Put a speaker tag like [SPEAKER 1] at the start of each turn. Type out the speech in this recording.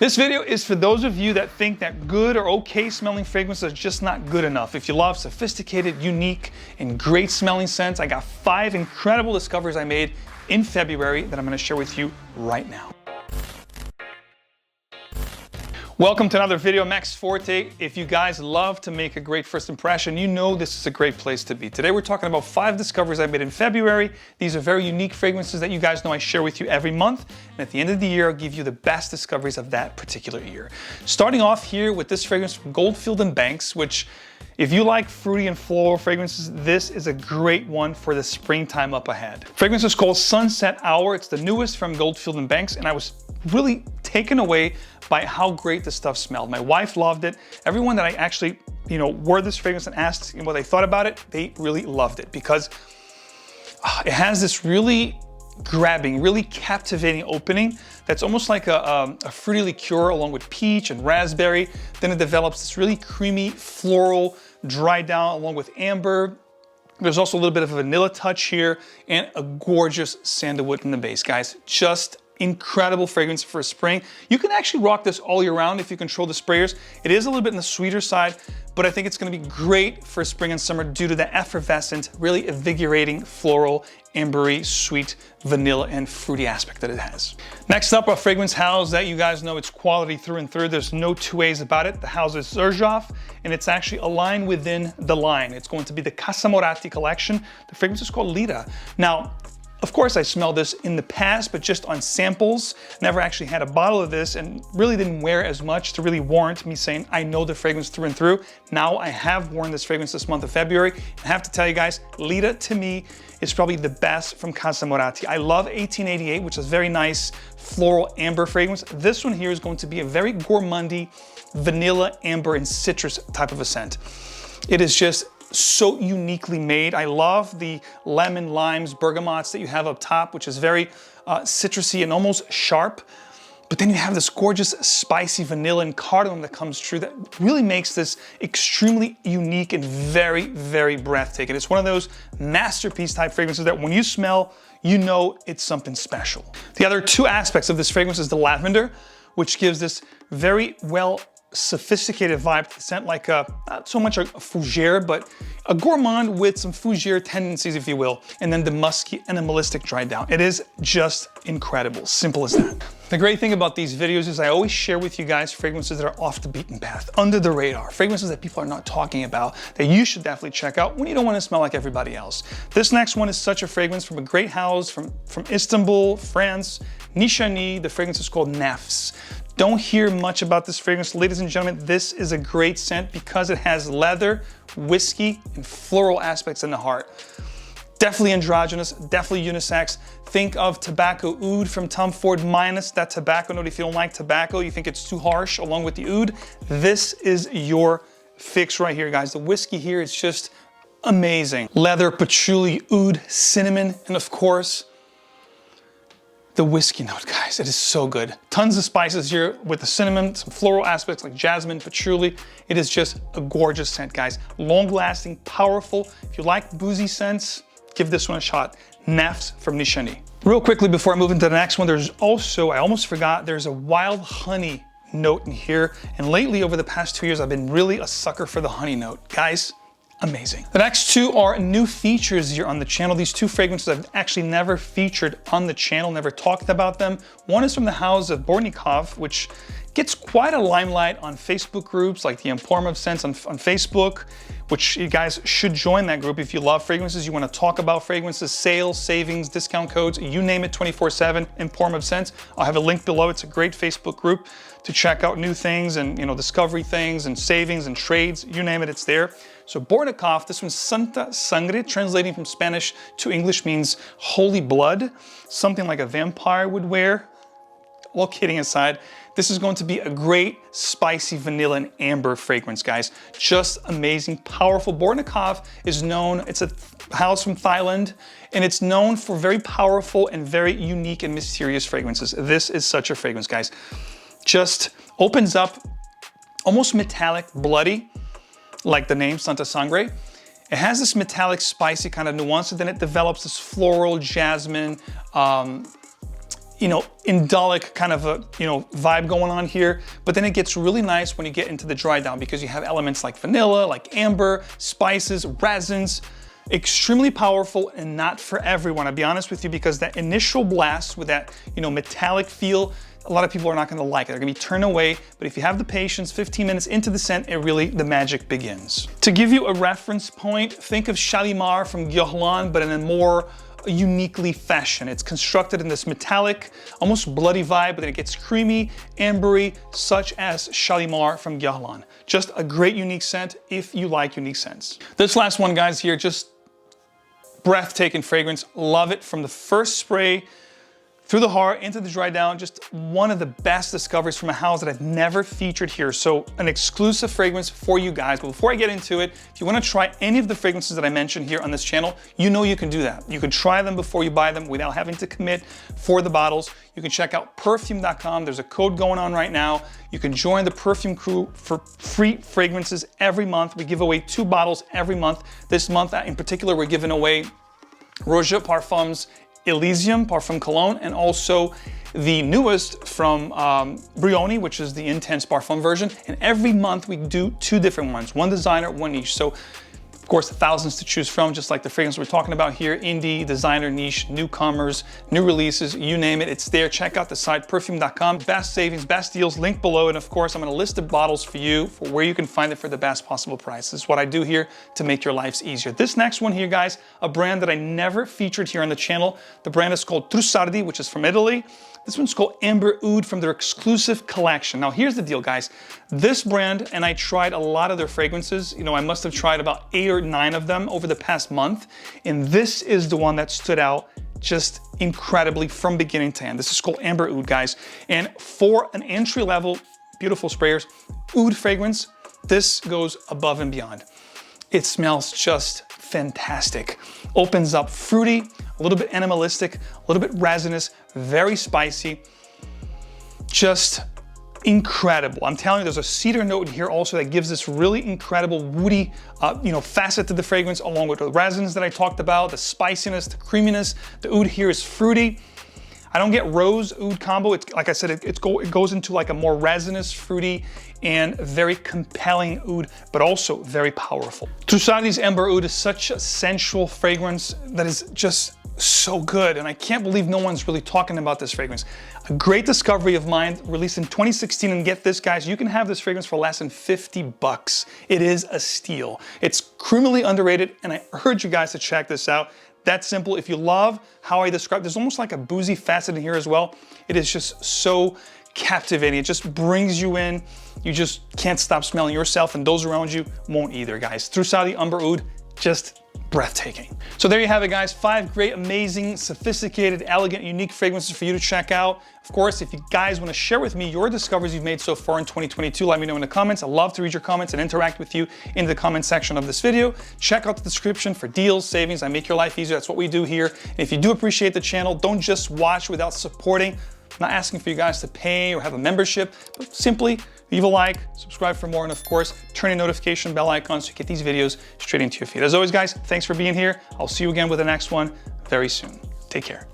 [SPEAKER 1] This video is for those of you that think that good or okay smelling fragrances are just not good enough. If you love sophisticated, unique, and great smelling scents, I got 5 incredible discoveries I made in February that I'm going to share with you right now. Welcome to another video. I'm 𝗥𝗿𝗄𝗏. If you guys love to make a great first impression, you know this is a great place to be. Today we're talking about 5 discoveries I made in February. These are very unique fragrances that you guys know I share with you every month. And at the end of the year, I'll give you the best discoveries of that particular year. Starting off here with this fragrance from Goldfields and Banks, which if you like fruity and floral fragrances, this is a great one for the springtime up ahead. Fragrance is called Sunset Hour. It's the newest from Goldfields and Banks, and I was really taken away by how great this stuff smelled. My wife loved it. Everyone that I actually, wore this fragrance and asked what they thought about it, they really loved it because it has this really grabbing, really captivating opening that's almost like a fruity liqueur along with peach and raspberry. Then it develops this really creamy floral dry down along with amber. There's also a little bit of a vanilla touch here and a gorgeous sandalwood in the base, guys. Just incredible fragrance for spring. You can actually rock this all year round if you control the sprayers. It is a little bit on the sweeter side, but I think it's going to be great for spring and summer due to the effervescent, really invigorating floral, ambery, sweet, vanilla, and fruity aspect that it has. Next up, a fragrance house that you guys know it's quality through and through. There's no two ways about it. The house is 𝗏𝗏, and it's actually a line within the line. It's going to be the Casa Moratti collection. The fragrance is called Leta. Now, of course, I smelled this in the past, but just on samples. Never actually had a bottle of this and really didn't wear as much to really warrant me saying I know the fragrance through and through. Now I have worn this fragrance this month of February. I have to tell you guys, Leta to me is probably the best from Casa Moratti. I love 1888, which is very nice floral amber fragrance. This one here is going to be a very gourmandy, vanilla, amber, and citrus type of a scent. It is just so uniquely made. I love the lemon, limes, bergamots that you have up top, which is very citrusy and almost sharp. But then you have this gorgeous spicy vanilla and cardamom that comes through that really makes this extremely unique and very, very breathtaking. It's one of those masterpiece type fragrances that when you smell, you know it's something special. The other 2 aspects of this fragrance is the lavender, which gives this very sophisticated vibe to the scent, like not so much a fougere, but a gourmand with some fougere tendencies, if you will, and then the musky animalistic dry down. It is just incredible, simple as that. The great thing about these videos is I always share with you guys fragrances that are off the beaten path, under the radar, fragrances that people are not talking about, that you should definitely check out when you don't want to smell like everybody else. This next one is such a fragrance from a great house from Istanbul, France, Nishani. The fragrance is called 𝗏𝗡𝗄. Don't hear much about this fragrance. Ladies and gentlemen, this is a great scent because it has leather, whiskey, and floral aspects in the heart. Definitely androgynous, definitely unisex. Think of tobacco oud from Tom Ford minus that tobacco note. If you don't like tobacco, you think it's too harsh along with the oud, this is your fix right here, guys. The whiskey here is just amazing. Leather, patchouli, oud, cinnamon, and of course, the whiskey note, guys. It is so good. Tons of spices here with the cinnamon, some floral aspects like jasmine, patchouli. It is just a gorgeous scent, guys. Long lasting, powerful. If you like boozy scents, give this one a shot. 𝗏𝗡𝗄 from Nishani. Real quickly before I move into the next one, there's also, I almost forgot, there's a wild honey note in here. And lately over the past 2 years, I've been really a sucker for the honey note. Guys, amazing. The next 2 are new features here on the channel. These 2 fragrances I've actually never featured on the channel, never talked about them. One is from the house of Bornakoff, which gets quite a limelight on Facebook groups like the Inform of Scents on Facebook, which you guys should join that group if you love fragrances, you want to talk about fragrances, sales, savings, discount codes, you name it, 24/7, Inform of Scents. I'll have a link below. It's a great Facebook group to check out new things and discovery things and savings and trades, you name it, it's there. So Bornakoff, this one's Santa Sangre, translating from Spanish to English means holy blood, something like a vampire would wear. All kidding aside, this is going to be a great spicy vanilla and amber fragrance, guys. Just amazing, powerful. Bornakoff is known, it's a house from Thailand, and it's known for very powerful and very unique and mysterious fragrances. This is such a fragrance, guys. Just opens up almost metallic, bloody, like the name Santa Sangre. It has this metallic, spicy kind of nuance, and then it develops this floral, jasmine, indolic kind of a, vibe going on here. But then it gets really nice when you get into the dry down because you have elements like vanilla, like amber, spices, resins. Extremely powerful and not for everyone, I'll be honest with you, because that initial blast with that, metallic feel, a lot of people are not gonna like it. They're gonna be turned away, but if you have the patience, 15 minutes into the scent, the magic begins. To give you a reference point, think of 𝗕𝗲𝗏 from 𝗕𝗲𝗏, but in a more uniquely fashion. It's constructed in this metallic, almost bloody vibe, but then it gets creamy, ambery, such as 𝗕𝗲𝗏 from 𝗕𝗏𝗏. Just a great unique scent if you like unique scents. This last one, guys, here, just breathtaking fragrance. Love it from the first spray through the heart into the dry down. Just one of the best discoveries from a house that I've never featured here. So an exclusive fragrance for you guys. But before I get into it, if you want to try any of the fragrances that I mentioned here on this channel, you can do that. You can try them before you buy them without having to commit for the bottles. You can check out perfume.com. There's a code going on right now. You can join the Perfume Crew for free fragrances every month. We give away 2 bottles every month. This month in particular, we're giving away Roja Parfums Elysium Parfum Cologne, and also the newest from Brioni, which is the Intense Parfum version. And every month we do 2 different ones, one designer, one niche. So of course, thousands to choose from, just like the fragrance we're talking about here: indie, designer, niche, newcomers, new releases, you name it, it's there. Check out the site perfume.com. Best savings, best deals, link below. And of course, I'm gonna list the bottles for you for where you can find it for the best possible price. This is what I do here to make your lives easier. This next one here, guys, a brand that I never featured here on the channel. The brand is called Trusadi, which is from Italy. This one's called 𝗵𝗏𝗏 from their exclusive collection. Now here's the deal, guys. This brand, and I tried a lot of their fragrances. I must have tried about 8 or 9 of them over the past month. And this is the one that stood out just incredibly from beginning to end. This is called 𝗵𝗏𝗏, guys. And for an entry-level, beautiful sprayers, oud fragrance, this goes above and beyond. It smells just fantastic. Opens up fruity, a little bit animalistic, a little bit resinous, very spicy, just incredible. I'm telling you, there's a cedar note in here also that gives this really incredible woody, facet to the fragrance, along with the resins that I talked about, the spiciness, the creaminess. The oud here is fruity. I don't get rose oud combo. It's like I said, it goes into like a more resinous, fruity, and very compelling oud, but also very powerful. Trusadi's 𝗵𝗏𝗏 is such a sensual fragrance that is just so good, and I can't believe no one's really talking about this fragrance. A great discovery of mine, released in 2016, and get this, guys, you can have this fragrance for less than 50 bucks. It is a steal. It's criminally underrated, and I urge you guys to check this out. That simple. If you love how I describe, there's almost like a boozy facet in here as well. It is just so captivating. It just brings you in. You just can't stop smelling yourself, and those around you won't either, guys. Trusadi 𝗵𝗏𝗏, just breathtaking. So there you have it, guys. 5 great, amazing, sophisticated, elegant, unique fragrances for you to check out. Of course, if you guys want to share with me your discoveries you've made so far in 2022, let me know in the comments. I love to read your comments and interact with you in the comment section of this video. Check out the description for deals, savings. I make your life easier. That's what we do here. And if you do appreciate the channel, don't just watch without supporting. I'm not asking for you guys to pay or have a membership, but simply leave a like, subscribe for more, and of course, turn your notification bell icon so you get these videos straight into your feed. As always, guys, thanks for being here. I'll see you again with the next one very soon. Take care.